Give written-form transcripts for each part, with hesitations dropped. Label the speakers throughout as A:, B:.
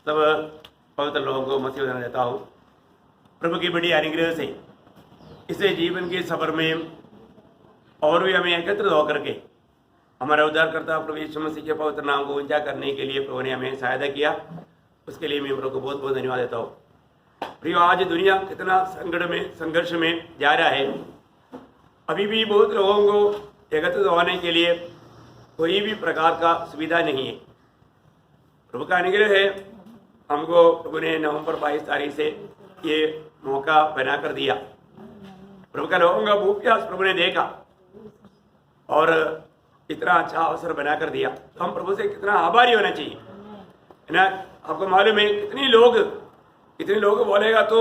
A: सब पवित्र लोगों को मसीह बना देता हूँ। प्रभु की बड़ी अनुग्रह से इसे जीवन के सफर में और भी हमें एकत्रित होकर के हमारा उद्धारकर्ता प्रभु यीशु मसीह के पवित्र नाम को ऊंचा करने के लिए प्रभु ने हमें सहायता किया। उसके लिए मैं प्रभु को बहुत बहुत धन्यवाद देता हूँ। प्रियो, आज दुनिया कितना संघर्ष में जा रहा है। अभी भी बहुत लोगों को एकत्रित होने के लिए कोई भी प्रकार का सुविधा नहीं है। प्रभु का अनुग्रह है, हमको प्रभु ने नवंबर 22 तारीख से ये मौका बना कर दिया। प्रभु का लोगों का भूख प्यास प्रभु ने देखा और इतना अच्छा अवसर बना कर दिया। तो हम प्रभु से कितना आभारी होना चाहिए, है ना। आपको मालूम है कितने लोग बोलेगा तो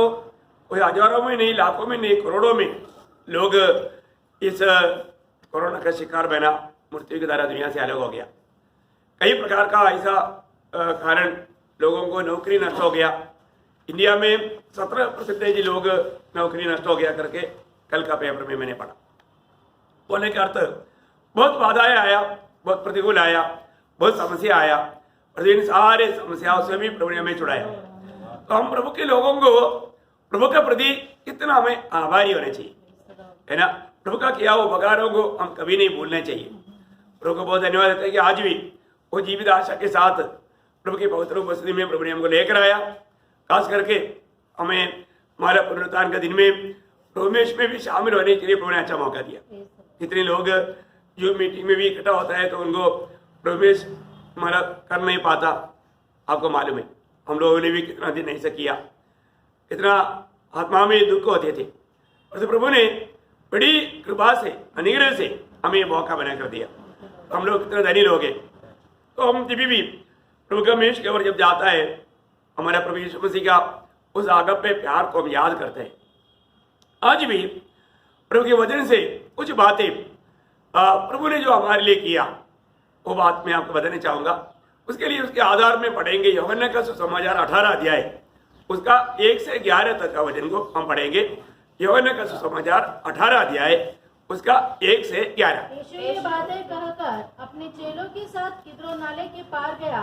A: कोई हजारों में नहीं, लाखों में नहीं, करोड़ों में लोग इस कोरोना का शिकार बना मृत्यु के द्वारा दुनिया से अलग हो गया। कई प्रकार का ऐसा कारण लोगों को नौकरी नष्ट हो गया। इंडिया में 17% लोग नौकरी नष्ट हो गया करके कल का पेपर में मैंने पढ़ा। बोलने का अर्थ बहुत बाधाएं आया, बहुत प्रतिकूल आया, बहुत समस्या आया, और इन सारे समस्याओं से भी प्रभु ने हमें छुड़ाया। तो हम प्रभु के लोगों को प्रभु के प्रति कितना हमें आभारी होना चाहिए, है ना। प्रभु का किया वो उपकारों को हम कभी नहीं भूलना चाहिए। प्रभु को बहुत धन्यवाद देते हैं कि आज भी वो जीवित आशा के साथ प्रभु के पवित्र उपस्थिति में प्रभु ने हमको लेकर आया। खास करके हमें हमारा पुनरुत्थान का दिन में रोमेश में भी शामिल होने के लिए प्रभु ने अच्छा मौका दिया। कितने लोग जो मीटिंग में भी इकट्ठा होता है तो उनको रोमेश हमारा कर नहीं पाता। आपको मालूम है हम लोगों ने भी कितना दिन ऐसा किया, कितना आत्मा में दुख होते थे, और तो प्रभु ने बड़ी कृपा से अनुग्रह से हमें मौका बना कर दिया। हम लोग कितने धनी लोग हैं। तो हम जब भी प्रभु का मेष के ओर जब जाता है, हमारा प्रभु यीशु मसीह का उस आगप पे प्यार को हम याद करते हैं। आज भी प्रभु के वचन से कुछ बातें प्रभु ने जो हमारे लिए किया वो बात मैं आपको बताना चाहूंगा। उसके लिए उसके आधार में पढ़ेंगे यूहन्ना का सुसमाचार 18 अध्याय उसका 1 से 11 तक का वचन को हम पढ़ेंगे। यूहन्ना का सुसमाचार 18 अध्याय उसका 1 से 11।
B: यीशु ये बातें कहकर अपने चेलों के साथ किद्रोन नाले के पार गया।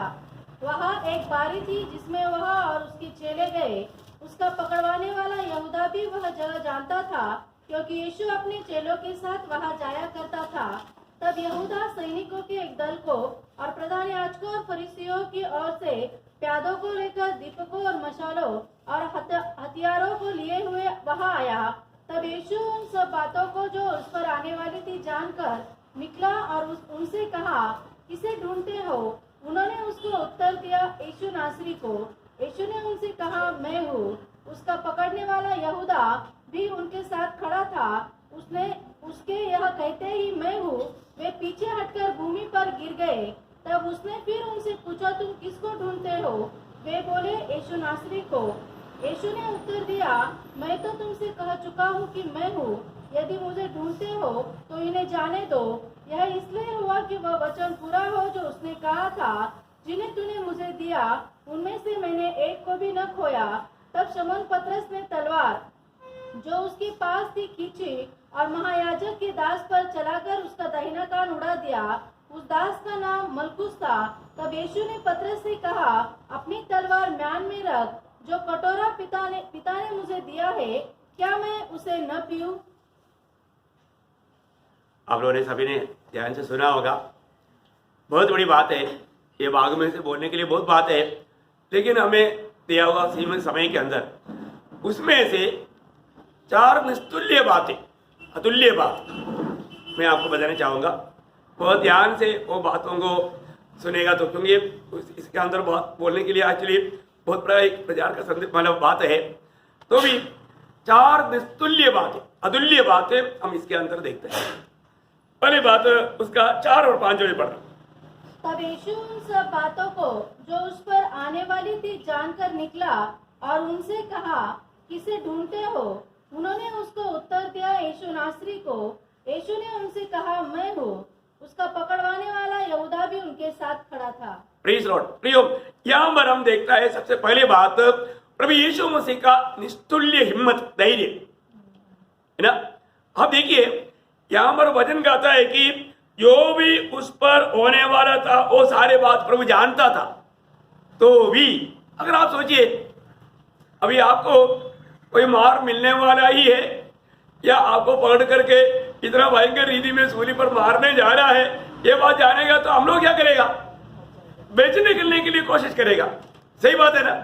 B: वहाँ एक बारी थी जिसमें वह और उसके चेले गए। उसका पकड़वाने वाला यहूदा भी वह जगह जानता था, क्योंकि यीशु अपने चेलों के साथ वहाँ जाया करता था। तब यहूदा सैनिकों के एक दल को और प्रधान याजकों और फरीसियों की ओर से प्यादों को लेकर दीपकों और मशालों और हथियारों को लिए हुए वहाँ आया। तब यीशु उन सब बातों को जो उस पर आने वाली थी जानकर निकला और उनसे कहा, किसे ढूंढते हो? उन्होंने उसको उत्तर दिया, यीशु नासरी को। यीशु ने उनसे कहा, मैं हूँ। उसका पकड़ने वाला यहूदा भी उनके साथ खड़ा था। उसके यह कहते ही मैं हूँ, वे पीछे हटकर भूमि पर गिर गए। तब उसने फिर उनसे पूछा, तुम किसको ढूंढते हो? वे बोले, यीशु नासरी को। यीशु ने उत्तर दिया, मैं तो तुमसे कह चुका हूँ कि मैं हूँ। यदि मुझे ढूंढते हो तो इन्हें जाने दो। यह इसलिए हुआ कि वह वचन पूरा हो जो उसने कहा था, जिन्हें तूने मुझे दिया उनमें से मैंने एक को भी न खोया। तब शमौन पतरस ने तलवार जो उसके पास थी खींची और महायाजक के दास पर चलाकर उसका दाहिना कान उड़ा दिया। उस दास का नाम मलकुस था। तब यीशु ने पतरस से कहा, अपनी तलवार म्यान में रख। जो कटोरा पिता ने मुझे दिया है, क्या मैं उसे न पीऊं?
A: आप लोगों ने सभी ने ध्यान से सुना होगा। बहुत बड़ी बात है ये, भाग में से बोलने के लिए बहुत बात है, लेकिन हमें दिया हुआ सीमित समय के अंदर उसमें से 4 निस्तुल्य बातें, अतुल्य बात मैं आपको बताना चाहूँगा। बहुत ध्यान से वो बातों को सुनेगा तो, क्योंकि इसके अंदर बात बोलने के लिए एक्चुअली बहुत बड़ा एक प्रचार का संदेश मतलब बात है। तो भी 4 निस्तुल्य बातें, अतुल्य बातें हम इसके अंदर देखते हैं। पहली बात उसका 4 और 5 में पढ़ा।
B: तब यीशु उन सब बातों को जो उस पर आने वाली थी जानकर निकला और उनसे कहा, किसे ढूंढते हो? उन्होंने उसको उत्तर दिया, यीशु नासरी को। यीशु ने उनसे कहा, मैं हूँ। उसका पकड़वाने वाला यहूदा भी उनके साथ खड़ा था।
A: Praise Lord. प्रियो, यहाँ पर हम देखता है सबसे पहले बात प्रभु यीशु मसीह का निस्तुल्य हिम्मत, धैर्य, है ना। अब देखिए यहाँ पर वचन कहता है कि जो भी उस पर होने वाला था वो सारे बात प्रभु जानता था, तो भी अगर आप सोचिए, अभी आपको कोई मार मिलने वाला ही है, या आपको पकड़ करके इतना भयंकर रीति में सूली पर मारने जा रहा है, ये बात जानेगा तो हम लोग क्या करेगा? बेचने निकलने के लिए कोशिश करेगा। सही बात है ना?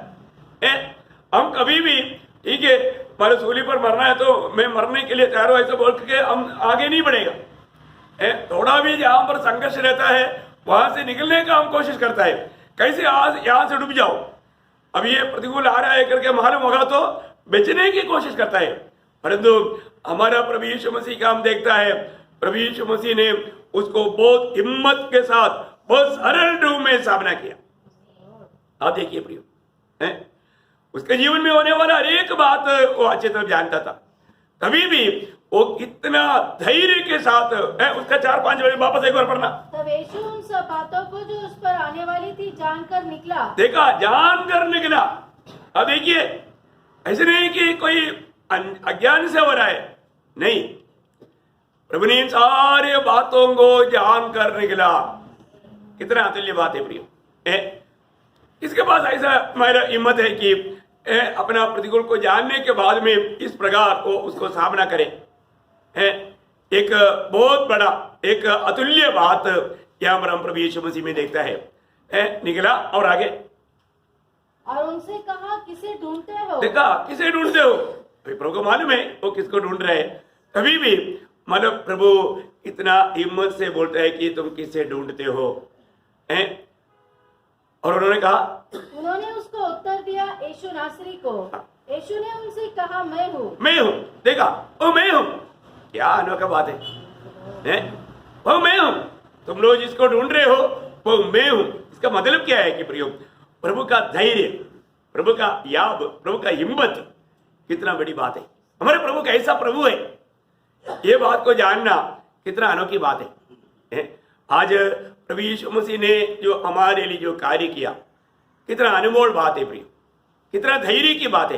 A: हम कभी भी ठीक है, हमारे सूली पर मरना है तो मैं मरने के लिए तैयार हूं ऐसा बोल के हम आगे नहीं बढ़ेगा। थोड़ा भी जहां पर संघर्ष रहता है वहां से निकलने का हम कोशिश करता है, कैसे आज यहां से डूब जाओ, अब ये प्रतिकूल आ रहा है करके मालूम होगा तो बेचने की कोशिश करता है। परंतु हमारा प्रभु यीशु मसीह का हम देखता है, प्रभु यीशु मसीह ने उसको बहुत हिम्मत के साथ बहुत सरल रूप में सामना किया। आप देखिए प्रियो, उसके जीवन में होने वाला हर एक बात वो अच्छे तरह जानता था। कभी भी वो कितना धैर्य के साथ उसका 4-5 बजे वापस एक बार पढ़ना।
B: तब यीशु उन सब बातों को जो उस पर आने वाली थी जानकर निकला।
A: देखा, जानकर निकला। अब देखिए, ऐसे नहीं कि कोई अज्ञान से हो रहा है, नहीं, प्रभु ने इन सारे बातों को जानकर निकला। कितना अतुल्य बात है प्रियो। इसके पास ऐसा मेरा हिम्मत है कि अपना प्रतिकूल को जानने के बाद में इस प्रकार वो उसको सामना करे। एक बहुत बड़ा एक अतुल्य बात यहाँ पर हम प्रभु यीशु मसीह में देखता है। निकला और आगे
B: और उनसे कहा, किसे ढूंढते हो?
A: देखा, किसे ढूंढते हो? प्रभु को मालूम है वो किसको ढूंढ रहे हैं। कभी भी मतलब प्रभु इतना हिम्मत से बोलता है कि तुम किसे ढूंढते हो, और उन्होंने कहा,
B: उन्होंने उसको उत्तर दिया, यीशु नासरी को। यीशु ने उनसे कहा, मैं हूँ।
A: मैं हूँ। देखा, वो मैं हूँ। क्या अनोखा बात है, वो मैं हूँ। तुम लोग जिसको ढूंढ रहे हो वो मैं हूँ। इसका मतलब क्या है कि प्रियो, प्रभु का धैर्य, प्रभु का याब, प्रभु का हिम्मत कितना बड़ी बात है। हमारे प्रभु कैसा प्रभु है, ये बात को जानना कितना अनोखी बात है। आज प्रभु यीशु मसीह ने जो हमारे लिए जो कार्य किया, कितना अनमोल बात है प्रिय, कितना धैर्य की बात है।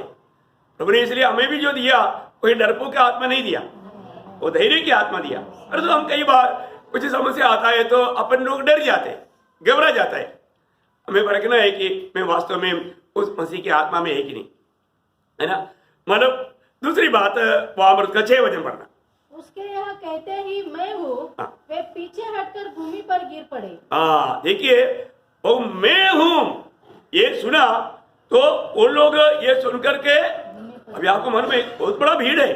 A: प्रभु ने इसलिए हमें भी जो दिया, कोई डरपोक का आत्मा नहीं दिया, वो धैर्य की आत्मा दिया। अरे तो हम कई बार कुछ समस्या आता है तो अपन लोग डर जाते हैं, घबरा जाता है। हमें परखना है कि मैं वास्तव में उस मसीह की आत्मा में है कि नहीं, है ना। मतलब दूसरी बात, वहां पर 6 वचन पढ़ना।
B: उसके यहाँ कहते ही मैं हूँ, वे पीछे हटकर भूमि पर गिर पड़े।
A: देखिए, वो मैं हूँ ये सुना तो वो लोग ये सुनकर के, अभी आपको मन में एक बहुत बड़ा भीड़ है,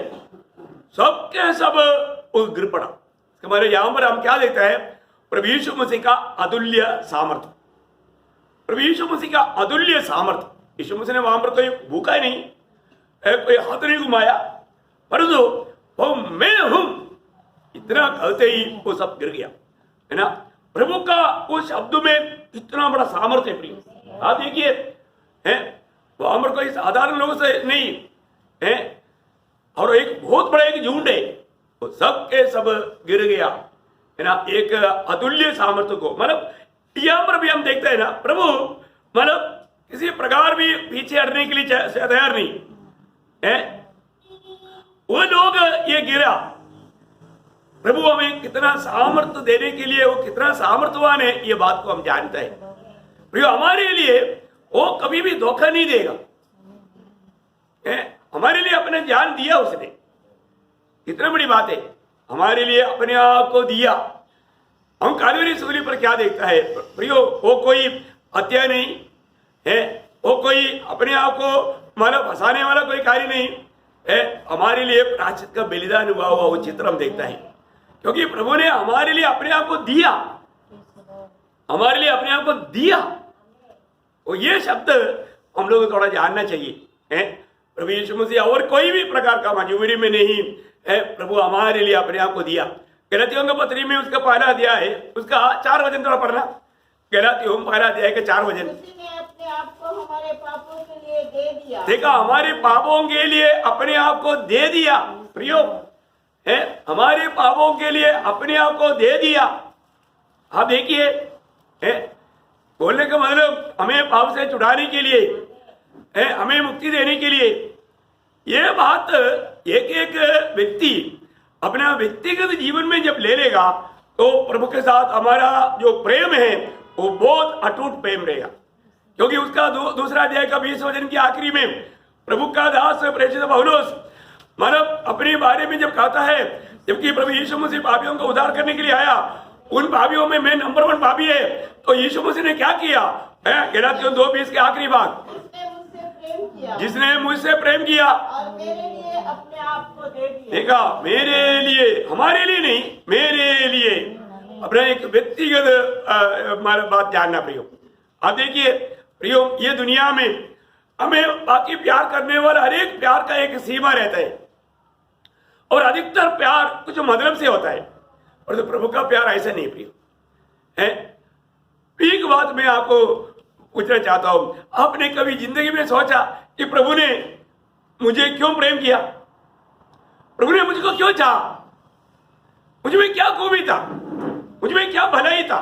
A: सबके सब गिर पड़ा। हमारे यहाँ पर हम क्या देखते हैं, प्रभु यीशु मसीह का अतुल्य सामर्थ्य, प्रभु यीशु मसीह का अतुल्य सामर्थ्य। यीशु मसीह ने वहां पर कोई भूखा ही नहीं, कोई हाथ नहीं घुमाया, परंतु वो मैं हूं इतना कहते ही वो सब गिर गया, है ना। प्रभु का उस शब्द में कितना बड़ा सामर्थ्य है प्रिय। आप देखिए, वहां पर कोई साधारण लोगों से नहीं है, और एक बहुत बड़ा एक झुंड है, वो सब के सब गिर गया, है ना। एक अतुल्य सामर्थ्य को, मतलब यहाँ पर भी हम देखते हैं ना, प्रभु मतलब किसी प्रकार भी पीछे हटने के लिए तैयार नहीं है। वो लोग ये गिरा, प्रभु हमें कितना सामर्थ्य देने के लिए, वो कितना सामर्थ्यवान है, ये बात को हम जानते हैं। प्रियो, हमारे लिए वो कभी भी धोखा नहीं देगा। हमारे लिए अपने जान दिया उसने, कितना बड़ी बात है, हमारे लिए अपने आप को दिया। हम कालवरी सूली पर क्या देखता है प्रियो, वो कोई हत्या नहीं है, वो कोई अपने आप को मानव फंसाने वाला कोई कार्य नहीं है। हमारे लिए प्रायश्चित का बलिदान हुआ हुआ वो चित्र हम देखता है, क्योंकि प्रभु ने हमारे लिए अपने आप को दिया, हमारे लिए अपने आप को दिया। और ये शब्द हम लोग को थोड़ा जानना चाहिए। प्रभु यीशु मसीह और कोई भी प्रकार का मजबूरी में नहीं है, प्रभु हमारे लिए अपने आप को दिया। गलातियों के पत्री में उसका पहला अध्याय है, उसका 4 वचन थोड़ा पढ़ना। गलातियों पहला अध्याय के 4 वचन।
C: उसने अपने आप को हमारे पापों के लिए दे दिया।
A: देखा, हमारे पापों के लिए अपने आप को दे दिया प्रियो, है हमारे पापों के लिए अपने आप को दे दिया। आप देखिए, बोलने का मतलब हमें पाप से छुड़ाने के लिए, हमें मुक्ति देने के लिए। यह बात एक एक व्यक्ति अपना व्यक्तिगत जीवन में जब ले लेगा तो प्रभु के साथ हमारा जो प्रेम है वो बहुत अटूट प्रेम रहेगा। क्योंकि उसका दूसरा अध्याय का 20 वचन की आखिरी में प्रभु का दास प्रेषित पौलुस मतलब अपने बारे में जब कहता है, जबकि प्रभु यीशु मसीह पापियों को उद्धार करने के लिए आया, उन पापियों में मैं नंबर 1 पापी है, तो यीशु मसीह ने क्या किया? गलातियों 2:20 के आखिरी भाग, जिसने मुझसे प्रेम किया
C: और मेरे लिए अपने आप को दे दिया।
A: देखा, मेरे लिए, हमारे लिए नहीं, मेरे लिए अपना एक व्यक्तिगत बात जानना प्रियो। अब देखिए प्रियो, ये दुनिया में हमें बाकी प्यार करने वाला हर एक प्यार का एक सीमा रहता है, और अधिकतर प्यार कुछ मतलब से होता है, और तो प्रभु का प्यार ऐसा नहीं प्रियो है। एक बात मैं आपको पूछना चाहता हूं, आपने कभी जिंदगी में सोचा कि प्रभु ने मुझे क्यों प्रेम किया? प्रभु ने मुझको क्यों चाहा? मुझ में क्या खूबी था? मुझ में क्या भलाई था?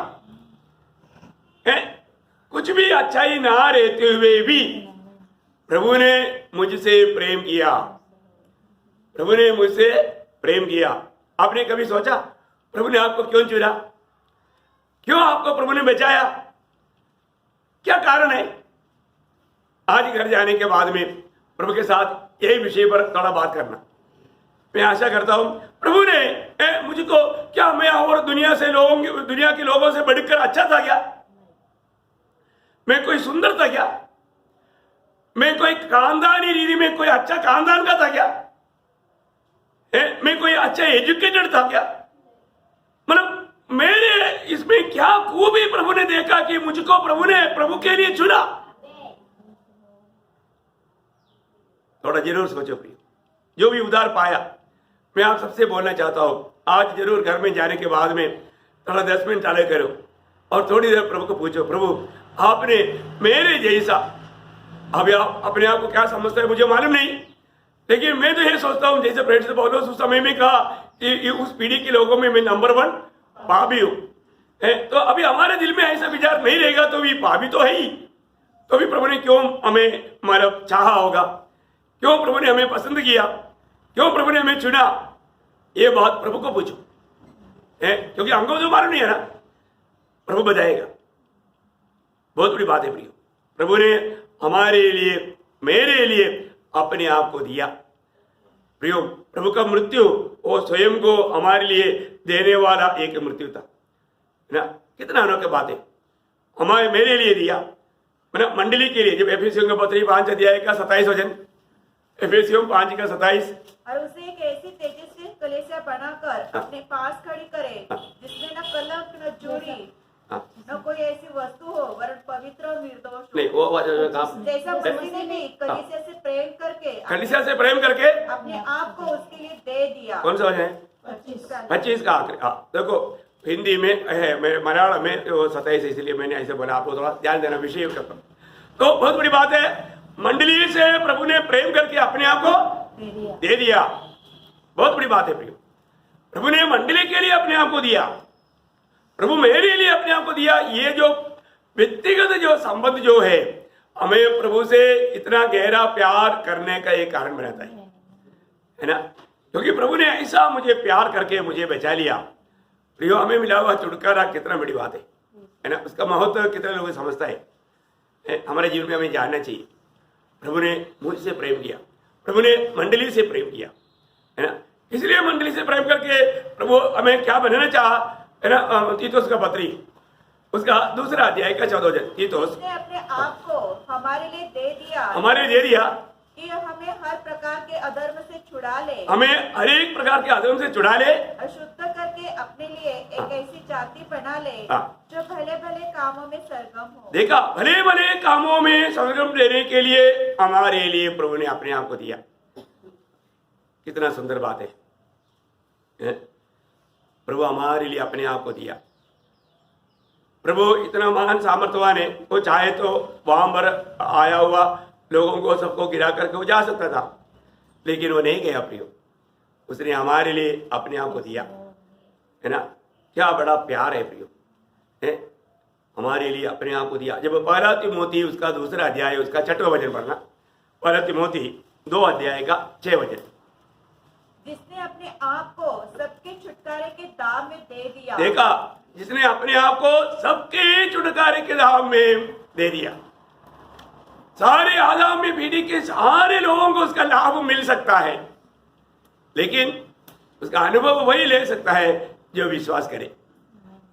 A: है? कुछ भी अच्छाई ना रहते हुए भी प्रभु ने मुझसे प्रेम किया। प्रभु ने मुझसे प्रेम किया। आपने कभी सोचा प्रभु ने आपको क्यों चुना? क्यों आपको प्रभु ने बचाया? क्या कारण है? आज घर जाने के बाद में प्रभु के साथ यही विषय पर थोड़ा बात करना मैं आशा करता हूं। प्रभु ने मुझको, क्या मैं और दुनिया के लोगों से बढ़कर अच्छा था क्या? मैं कोई सुंदर था क्या? मैं कोई खानदानी रीति में कोई अच्छा खानदान का था क्या? मैं कोई अच्छा एजुकेटेड था क्या? मतलब मेरे इसमें क्या खूबी प्रभु ने देखा कि मुझको प्रभु ने प्रभु के लिए चुना? थोड़ा जरूर सोचो प्रिय, जो भी उद्धार पाया, मैं आप सबसे बोलना चाहता हूं, आज जरूर घर में जाने के बाद में थोड़ा 10 मिनट टाले करो और थोड़ी देर प्रभु को पूछो, प्रभु आपने मेरे जैसा, अभी आप अपने आप को क्या समझते हैं मुझे मालूम नहीं, लेकिन मैं तो ये सोचता हूं जैसे प्रेरित पौलुस उस समय में कहा कि उस पीढ़ी के लोगों में मैं नंबर 1 पापी हूं। तो अभी हमारे दिल में ऐसा विचार नहीं रहेगा तो भी पापी तो है ही, तो भी प्रभु ने क्यों हमें मतलब चाहा होगा? क्यों प्रभु ने हमें पसंद किया? क्यों प्रभु ने हमें चुना? ये बात प्रभु को पूछो, क्योंकि हमको तो मालूम नहीं है ना, प्रभु बताएगा। बहुत बड़ी बात है प्रियो, प्रभु ने हमारे लिए, मेरे लिए अपने आप को दिया। प्रियो, प्रभु का मृत्यु वो स्वयं को हमारे लिए देने वाला एक मृत्यु था ना। कितना अनोखी बात है, हमारे मेरे लिए दिया, मतलब मंडली के लिए। जब एफेसियों के पत्री 5 अध्याय का 27 वचन, एफेसियों 5 का 27,
D: और उसे एक ऐसी तेजस्वी कलीसिया बनाकर अपने पास खड़ी करे, जिसमें न कलंक न चोरी न कोई ऐसी वस्तु हो, वरन पवित्र और निर्दोष हो।
A: नहीं वो काम,
D: जैसा मसीह ने भी कलीसिया से प्रेम करके अपने आप को उसके लिए दे दिया।
A: कौन सा वचन है? 25 का आखिरी। देखो हिंदी में है, मलयालम में 27, इसलिए मैंने ऐसे बोला, आपको थोड़ा ध्यान देना विषय का। तो बहुत बड़ी बात है, मंडली से प्रभु ने प्रेम करके अपने आप को दे दिया। बहुत बड़ी बात है प्रियो, प्रभु ने मंडली के लिए अपने आप को दिया, प्रभु मेरे लिए अपने आप को दिया। ये जो व्यक्तिगत जो संबंध जो है, हमें प्रभु से इतना गहरा प्यार करने का एक कारण बनाता है ना, क्योंकि प्रभु ने ऐसा मुझे प्यार करके मुझे बचा लिया। प्रियो, हमें मिला हुआ छुटकारा कितना बड़ी बात है ना, उसका महत्व कितने लोग समझता है। हमारे जीवन में हमें जानना चाहिए, प्रभु ने मुझसे प्रेम किया, प्रभु ने मंडली से प्रेम किया, है ना। इसलिए मंडली से प्रेम करके प्रभु हमें क्या बनाना चाहा, है ना। तीतुस का पत्री उसका 2 अध्याय का 14 वचन, तीतुस
D: ने अपने आप को हमारे लिए दे दिया,
A: हमारे दे दिया
D: कि हमें हर प्रकार के अधर्म से छुड़ा ले,
A: हमें हर एक प्रकार के अधर्म से छुड़ा ले,
D: अशुद्ध करके अपने लिए एक ऐसी जाति बना ले जो भले भले कामों में सरगम हो।
A: देखा, भले भले कामों में सरगम देने के लिए हमारे लिए प्रभु ने अपने आप को दिया। कितना सुंदर बात है, प्रभु हमारे लिए अपने आप को दिया। प्रभु इतना महान सामर्थ्यवान है, वो चाहे तो वहां पर आया हुआ लोगों को सबको गिरा करके वो जा सकता था, लेकिन वो नहीं गया प्रियो, उसने हमारे लिए अपने आप को दिया, है ना। क्या बड़ा प्यार है प्रियो, है हमारे लिए अपने आप को दिया। जब पहला तिमोथी उसका 2 अध्याय उसका 6वां वचन पढ़ना, पहला तिमोथी 2 अध्याय का 6 वचन,
D: जिसने अपने आप को सबके छुटकारे के दाम में दे दिया।
A: देखा, जिसने अपने आप को सबके छुटकारे के दाम में दे दिया, सारे आगामी पीढ़ी के सारे लोगों को उसका लाभ मिल सकता है, लेकिन उसका अनुभव वही ले सकता है जो विश्वास करे।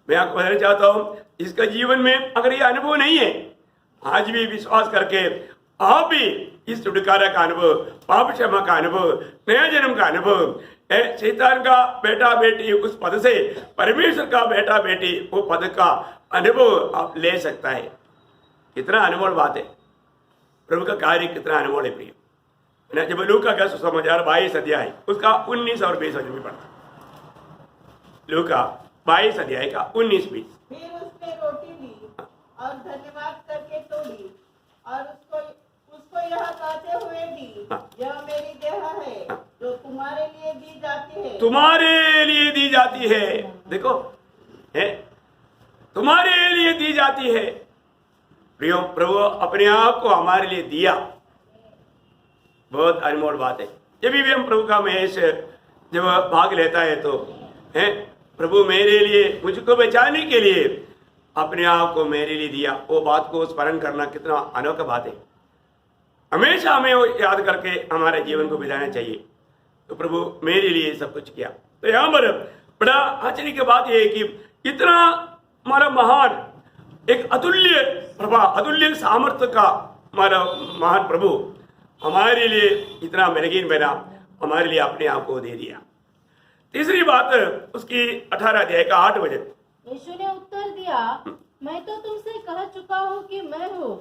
A: मैं आपको बताना चाहता हूं, इसका जीवन में अगर ये अनुभव नहीं है, आज भी विश्वास करके आप भी इस छुटकारा का अनुभव, पाप क्षमा का अनुभव, नया जन्म का अनुभव, शैतान का बेटा बेटी उस पद से परमेश्वर का बेटा बेटी वो पद का अनुभव आप ले सकता है। कितना अनमोल बात है, प्रभु का कार्य कितना अनमोल है प्रिय। जब लूका का सुसमाचार 22 अध्याय उसका 19 और 20 वचन में पढ़ता, लूका 22 अध्याय का 19-20।
C: फिर उसने रोटी ली और धन्यवाद करके तोड़ी और उसको यह कहते हुए दी, यह मेरी देह है जो तुम्हारे लिए दी जाती है।
A: तुम्हारे लिए दी जाती है, देखो है, तुम्हारे लिए दी जाती है। प्रियो, प्रभु अपने आप को हमारे लिए दिया, बहुत अनमोल बात है। जब भी हम प्रभु का महेश जब भाग लेता है तो है, प्रभु मेरे लिए, मुझको बचाने के लिए अपने आप को मेरे लिए दिया, वो बात को स्मरण करना कितना अनोखा बात है। हमेशा हमें वो याद करके हमारे जीवन को बिताना चाहिए। तो प्रभु मेरे लिए सब कुछ किया। तो यहाँ पर बड़ा आश्चर्य की बात यह है कि इतना हमारा महान, एक अतुल्य प्रभा, अतुल्य सामर्थ्य का हमारा महान प्रभु हमारे लिए इतना मेलगीन बना, हमारे लिए अपने आप को दे दिया। तीसरी बात उसकी 18 अध्याय का 8 वचन।
B: यीशु ने उत्तर दिया, मैं तो तुमसे कह चुका हूँ कि मैं हूँ।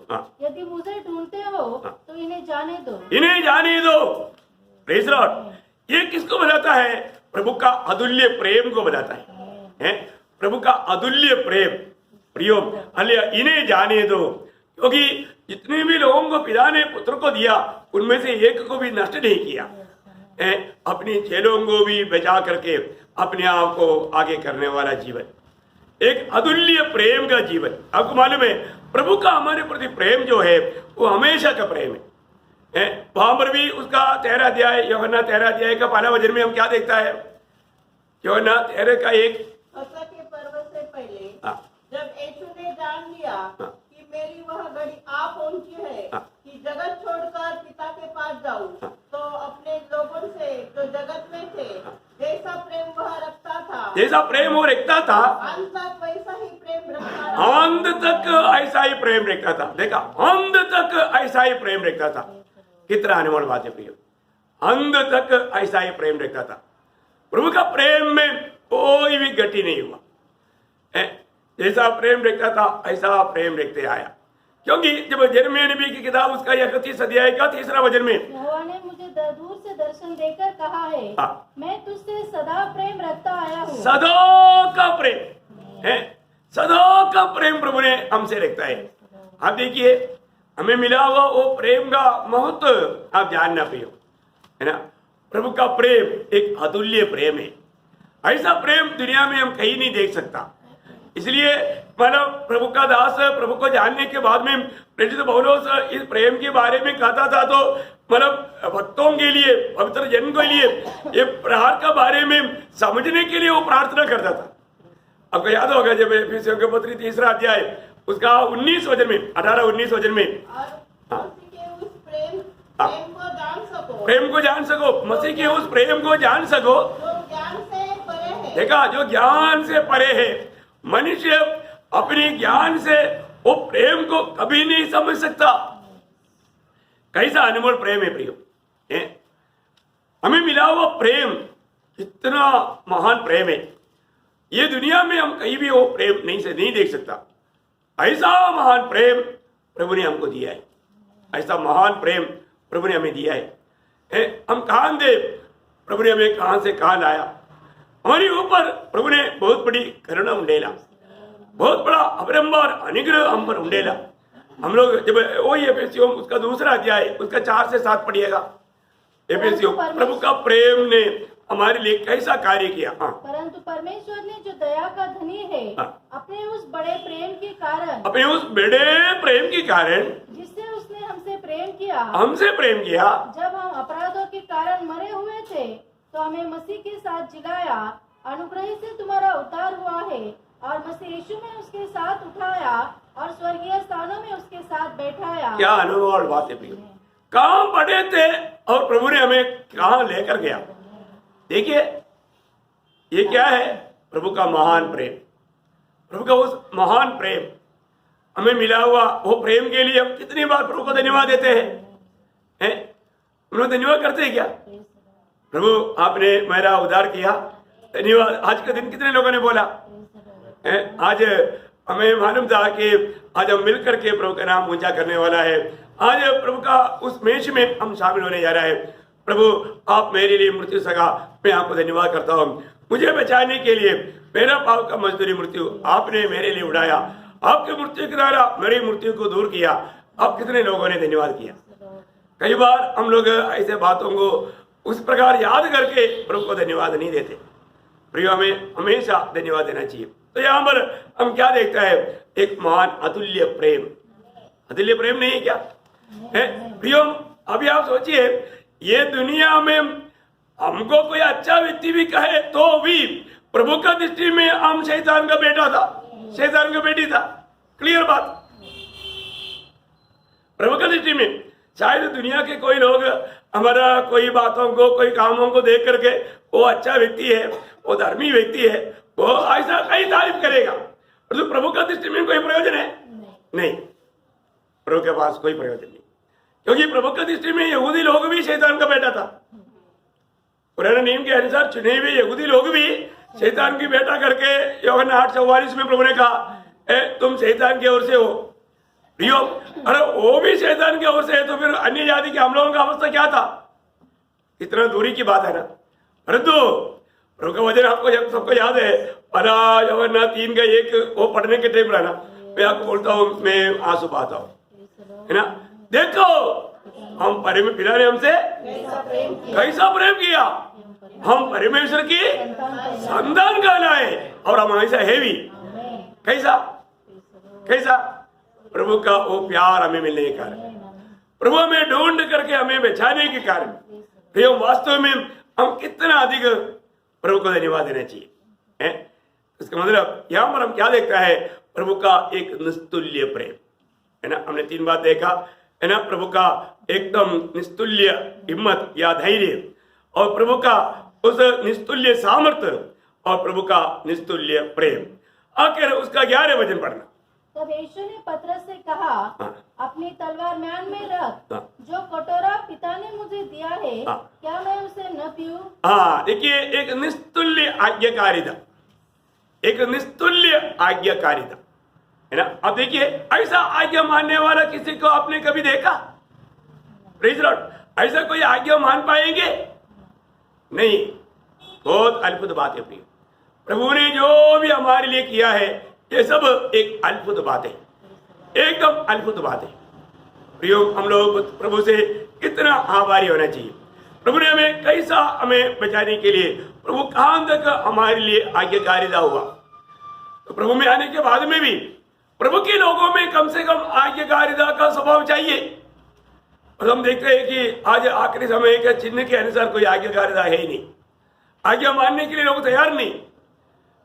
B: यदि मुझे ढूंढते हो तो इन्हें जाने दो।
A: इन्हें जाने दो। Praise Lord. ये किसको बताता है? प्रभु का अतुल्य प्रेम को बताता है? प्रभु का अतुल्य प्रेम। प्रियो, इन्हें जाने दो, क्योंकि जितने भी लोगों को पिता ने पुत्र को दिया उनमें से एक को भी नष्ट नहीं किया, अपनी चेलों को भी बचा करके अपने आप को आगे करने वाला जीवन, एक अतुल्य प्रेम का जीवन। आपको मालूम है प्रभु का हमारे प्रति प्रेम जो है वो हमेशा का प्रेम है। वहां पर भी उसका 13 अध्याय, यूहन्ना 13 अध्याय का 1 वचन में हम क्या देखता है? यूहन्ना 13 का 1।
C: फसह के पर्व से पहले जब यीशु ने जान लिया कि मेरी वह घड़ी आ पहुंची है कि जगत छोड़कर पिता के पास जाऊं, तो अपने लोगों से जो जगत में थे जैसा प्रेम वह रखता था,
A: जैसा प्रेम वो रखता था,
C: अंत तक वैसा ही प्रेम रखता रहा।
A: अंत तक ऐसा ही प्रेम रखता था। देखा, अंत तक ऐसा ही प्रेम रखता था। कितना अनमोल बात है प्रियो, अंत तक ऐसा ही प्रेम रखता था। प्रभु का प्रेम में कोई भी गति नहीं हुआ। जैसा प्रेम रखता था ऐसा प्रेम रखते आया, क्योंकि जब यिर्मयाह नबी की किताब उसका 31 अध्याय का 3 वचन में,
B: यहोवा ने मुझे दूर से दर्शन देकर कहा है, मैं तुझसे सदा प्रेम रखता आया हूँ।
A: सदा का प्रेम है, सदा का प्रेम प्रभु ने हमसे रखता है। आप देखिए, हमें मिला हुआ वो प्रेम का महत्व आप जानना प्रियो, है ना। प्रभु का प्रेम एक अतुल्य प्रेम है। ऐसा प्रेम दुनिया में हम कहीं नहीं देख सकता। इसलिए मतलब प्रभु का दास प्रभु को जानने के बाद में प्रेरित पौलुस इस प्रेम के बारे में कहता था, तो मतलब भक्तों के लिए, पवित्र जन के लिए ये प्रहार का बारे में समझने के लिए वो प्रार्थना करता था। आपको याद होगा जब एफिसियों के पत्र 3 अध्याय उसका 19 वचन में, 18-19 वचन में,
C: और मसीह के उस प्रेम को जान सको,
A: प्रेम को जान सको, मसीह के उस प्रेम को जान सको
C: जो ज्ञान से परे है।
A: देखा, जो ज्ञान से परे है। मनुष्य अपने ज्ञान से वो प्रेम को कभी नहीं समझ सकता। कैसा अनमोल प्रेम है प्रियो, हमें मिला हुआ प्रेम कितना महान प्रेम है। ये दुनिया में हम कहीं भी वो प्रेम नहीं देख सकता। ऐसा महान प्रेम प्रभु ने हमको दिया है, ऐसा महान प्रेम प्रभु ने हमें दिया है। हम कहां थे, प्रभु ने हमें कहां से कहां लाया। हमारे ऊपर प्रभु ने बहुत बड़ी करुणा उंडेला, बहुत बड़ा अपरंबर अनुग्रह हम पर उंडेला। हम लोग जब वही एफिसियों उसका 2 अध्याय उसका 4 से 7 पढ़िएगा। एफिसियों, प्रभु का प्रेम ने हमारे लिए कैसा कार्य किया।
B: परंतु परमेश्वर ने जो दया का धनी है, अपने उस बड़े प्रेम के कारण,
A: अपने उस बड़े प्रेम के कारण
B: जिससे उसने हमसे प्रेम किया,
A: जब
B: हम अपराधों के कारण मरे हुए थे तो हमें मसीह के साथ जिलाया। अनुग्रह से तुम्हारा उद्धार हुआ है और मसीह यीशु में उसके साथ उठाया और स्वर्गीय स्थानों में उसके साथ बैठाया।
A: क्या अनुभव और बात है प्रियो, कहाँ पड़े थे और प्रभु ने हमें कहाँ लेकर गया। देखिए ये क्या है, प्रभु का महान प्रेम, प्रभु का उस महान प्रेम हमें मिला हुआ, वो प्रेम के लिए हम कितनी बार प्रभु को धन्यवाद देते हैं? हम लोग धन्यवाद करते हैं क्या? प्रभु आपने मेरा उद्धार किया, धन्यवाद। आज के दिन कितने लोगों ने बोला? आज हमें मालूम था कि आज हम मिलकर के प्रभु का नाम ऊंचा करने वाला है। आज प्रभु का उस मेष में हम शामिल होने जा रहे हैं। प्रभु आप मेरे लिए मृत्यु सगा, मैं आपको धन्यवाद करता हूँ। मुझे बचाने के लिए मेरा पाप का मजदूरी मृत्यु आपने मेरे लिए उड़ाया, आपके मृत्यु के द्वारा मेरी मृत्यु को दूर किया। आप कितने लोगों ने धन्यवाद किया? कई बार हम लोग ऐसे बातों को उस प्रकार याद करके प्रभु को धन्यवाद नहीं देते। प्रियो हमें हमेशा धन्यवाद देना चाहिए। तो यहाँ पर हम क्या देखता है? एक महान अतुल्य प्रेम। अतुल्य प्रेम नहीं है क्या है प्रियो? अभी आप सोचिए, ये दुनिया में हमको कोई अच्छा व्यक्ति भी कहे तो भी प्रभु का दृष्टि में हम शैतान का बेटा था, शैतान का बेटी था। क्लियर बात। प्रभु का दृष्टि में शायद दुनिया के कोई लोग हमारा कोई बातों को, कोई कामों को देख करके वो अच्छा व्यक्ति है, वो धर्मी व्यक्ति है, वो ऐसा कई तारीफ करेगा, तो प्रभु का दृष्टि में कोई प्रयोजन है? नहीं, प्रभु के पास कोई प्रयोजन नहीं, क्योंकि प्रभु का दृष्टि में यहूदी लोग भी शैतान का बेटा था। पुराने नियम के अनुसार चुने हुए यहूदी लोग भी शैतान की बेटा करके यूहन्ना 8:44 में प्रभु ने कहा तुम शैतान की ओर से हो। प्रियो, अरे वो भी शैतान की ओर से है तो फिर अन्य जाति के हम लोगों का अवस्था क्या था? इतना दूरी की बात है ना। परंतु प्रभु का वचन आपको सबको याद है, यूहन्ना 3:1 वो पढ़ने के टाइम रहना, मैं आपको बोलता हूँ, मैं आंसू बहाता हूँ, है ना। देखो हम पिता ने हमसे कैसा प्रेम किया, हम परमेश्वर की संतान कहलाए और हम ऐसा है भी। कैसा कैसा प्रभु का वो प्यार हमें मिलने के कारण, प्रभु हमें ढूंढ करके हमें बचाने के कारण, तो वास्तव में हम कितना अधिक प्रभु को धन्यवाद देना चाहिए। इसका मतलब यहाँ पर हम क्या देखता है? प्रभु का एक निस्तुल्य प्रेम, है ना। हमने 3 बात देखा, है ना। प्रभु का एकदम निस्तुल्य हिम्मत या धैर्य, और प्रभु का उस निस्तुल्य सामर्थ्य, और प्रभु का निस्तुल्य प्रेम। आखिर उसका 11 वचन पढ़ना।
B: तब यीशु ने पतरस से कहा, अपनी तलवार म्यान में रख, जो कटोरा पिता ने मुझे दिया है, क्या मैं उसे न पीऊं? हाँ,
A: देखिए एक निस्तुल्य आज्ञाकारिता, एक निस्तुल्य आज्ञाकारिता, है ना। अब देखिए ऐसा आज्ञा मानने वाला किसी को आपने कभी देखा? Praise the Lord. ऐसा कोई आज्ञा मान पाएंगे? नहीं। बहुत अद्भुत बात है प्रिय। प्रभु ने जो भी हमारे लिए किया है ये सब एक अद्भुत बात है, एकदम अद्भुत बात है प्रियो। हम लोग प्रभु से कितना आभारी होना चाहिए। प्रभु ने हमें कैसा हमें बचाने के लिए, प्रभु कहां तक हमारे लिए आज्ञाकारिता हुआ। तो प्रभु में आने के बाद में भी प्रभु के लोगों में कम से कम आज्ञाकारिता का स्वभाव चाहिए। और हम देखते हैं कि आज आखिरी समय के चिन्ह के अनुसार कोई आज्ञाकारिता है ही नहीं। आज्ञा मानने के लिए लोग तैयार नहीं।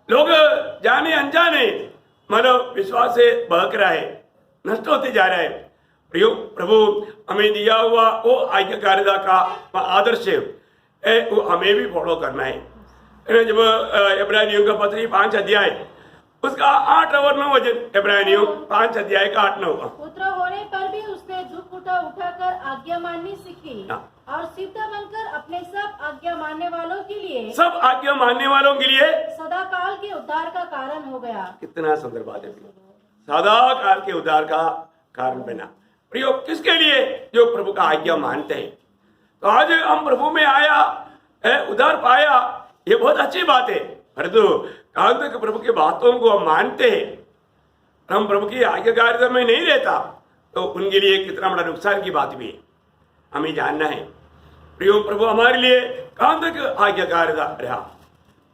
A: लोग जाने अनजाने मानव विश्वास से बहक रहा है, नष्ट होते जा रहा है। प्रियो, प्रभु हमें दिया हुआ वो आज्ञाकारिता का आदर्श है, वो हमें भी फॉलो करना है। जब इब्रानियों का पत्री 5 अध्याय उसका 8 और 9 वचन, इब्रानियों 5 अध्याय का 8-9।
B: पुत्र होने पर भी उसने दुख उठाकर आज्ञा माननी सीखी, और सिद्ध बनकर अपने सब आज्ञा मानने वालों के लिए, सब
A: आज्ञा मानने वालों के लिए
B: सदा काल के उद्धार का कारण हो गया।
A: कितना सुंदर बात है। सदा काल के उद्धार का कारण बना। प्रियो, किसके लिए? जो प्रभु का आज्ञा मानते हैं। तो आज हम प्रभु में आया है, उद्धार पाया, ये बहुत अच्छी बात है। परंतु कहां तक प्रभु की बातों को हम मानते हैं, हम प्रभु की आज्ञाकारिता में नहीं रहता, तो उनके लिए कितना बड़ा नुकसान की बात भी है, हमें जानना है। प्रियो, प्रभु हमारे लिए कहां तक आज्ञाकारिता रहा,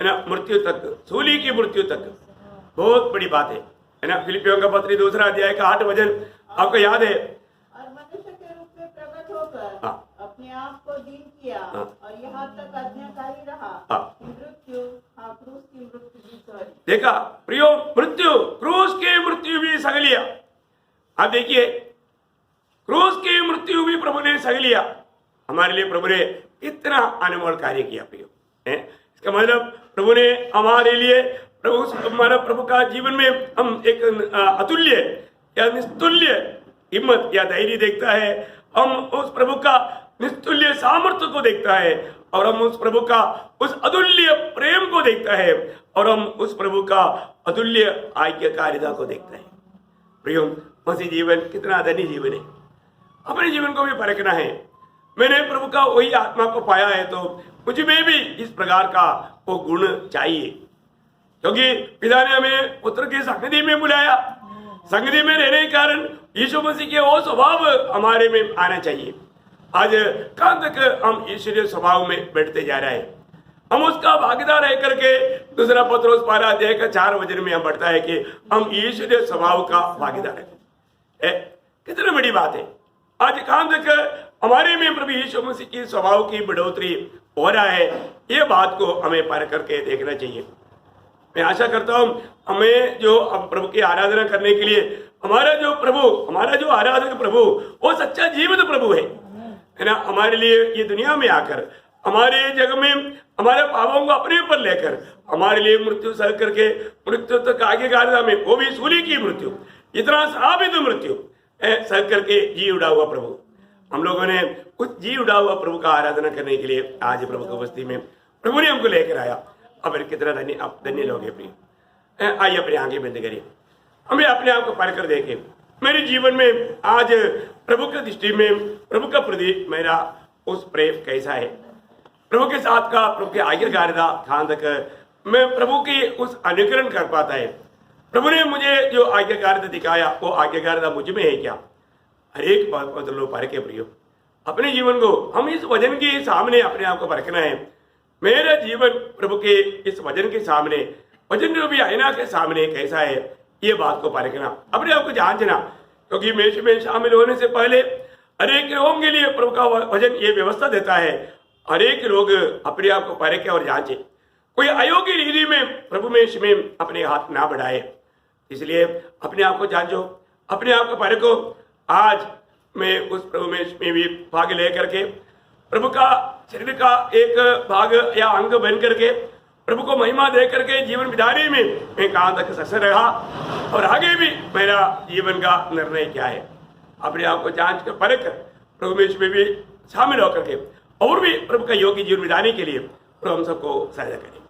A: है ना, मृत्यु तक, सूली की मृत्यु तक। बहुत बड़ी बात है ना। फिलिपियों का पत्री 2 अध्याय का 8 वचन आपको याद है।
C: और मनुष्य के रूप में प्रकट होकर अपने आप को दीन किया, और यहाँ तक आज्ञाकारी रहा, मृत्यु, क्रूस की मृत्यु भी सही।
A: देखा प्रियो, मृत्यु, क्रूस की मृत्यु भी सह लिया। आप देखिए, क्रूस की मृत्यु भी प्रभु ने सह लिया हमारे लिए। प्रभु ने इतना अनमोल कार्य किया प्रियो। इसका मतलब प्रभु ने हमारे लिए, हमारा प्रभु का जीवन में हम एक अतुल्य या निस्तुल्य हिम्मत या धैर्य देखता है। हम उस प्रभु का निस्तुल्य सामर्थ्य को देखता है, और हम उस प्रभु का उस अतुल्य प्रेम को देखता है, और हम उस प्रभु का अतुल्य आज्ञाकारिता को देखता है। प्रियो, मसीह जीवन कितना धन्य जीवन है। अपने जीवन को भी परखना है। मैंने प्रभु का वही आत्मा को पाया है, तो मुझे में भी इस प्रकार का वो गुण चाहिए, क्योंकि पिता ने हमें पुत्र की संगति में बुलाया। संगति में रहने के कारण यीशु मसीह के वो स्वभाव हमारे में आना चाहिए। आज कहां तक हम ईश्वरीय स्वभाव में बैठते जा रहे हैं? हम उसका भागीदार रह करके, दूसरा पत्रोस 12 अध्याय का 4 वचन में हम पढ़ता है कि हम ईश्वरीय स्वभाव का भागीदार है। कितनी बड़ी बात है। आज कहां तक हमारे में प्रभु यीशु मसीह की स्वभाव की बढ़ोतरी हो रहा है, ये बात को हमें पर करके देखना चाहिए। मैं आशा करता हूं हमें जो प्रभु की आराधना करने के लिए हमारा जो आराधक प्रभु वो सच्चा जीवित प्रभु है ना। हमारे लिए ये दुनिया में आकर, हमारे जग में हमारे पापों को अपने ऊपर लेकर, हमारे लिए मृत्यु सह करके, मृत्यु तक आज्ञाकारिता में, वो भी सूली की मृत्यु, इतना साबित मृत्यु सह करके जी उड़ा हुआ प्रभु। हम लोगों ने उस जी उड़ा हुआ प्रभु का आराधना करने के लिए आज प्रभु की उपस्थिति में प्रभु ने हमको लेकर आया। अब कितना धन्य लोग हैं प्रिय। आइए अपनी आंखें बंद करिए, हमें अपने आप को परख कर देखें। मेरे जीवन में आज प्रभु की दृष्टि में, प्रभु का प्रति मेरा उस प्रेम कैसा है? प्रभु के साथ का, प्रभु की आज्ञाकारिता कहां तक मैं प्रभु की उस अनुकरण कर पाता है? प्रभु ने मुझे जो आज्ञाकारिता दिखाया, वो आज्ञाकारिता मुझ में है क्या? हर एक बात लोग परखे प्रियो। अपने जीवन को हम इस वजन के सामने अपने आप को परखना है। मेरा जीवन प्रभु के इस वजन के सामने, वजन रूपी आईना के सामने कैसा है, ये बात को परखना, अपने आप को जांचना। क्योंकि मेष में शामिल होने से पहले हरेक लोगों के लिए प्रभु का वजन ये व्यवस्था देता है, हरेक लोग अपने आप को परखे और जांचे। कोई अयोग्य रीति में प्रभु मेष में अपने हाथ ना बढ़ाए। इसलिए अपने आप को जांचो, अपने आप को परखो। आज मैं उस प्रभु मेष में भी भाग लेकर के प्रभु का शरीर का एक भाग या अंग बन करके प्रभु को महिमा दे करके जीवन बिताने में मैं कहां तक सक्षम रहा, और आगे भी मेरा जीवन का निर्णय क्या है? अपने आप को जांच कर परख कर प्रभु में भी शामिल होकर के और भी प्रभु का योग्य जीवन बिताने के लिए प्रभु हम सबको सहायता करें।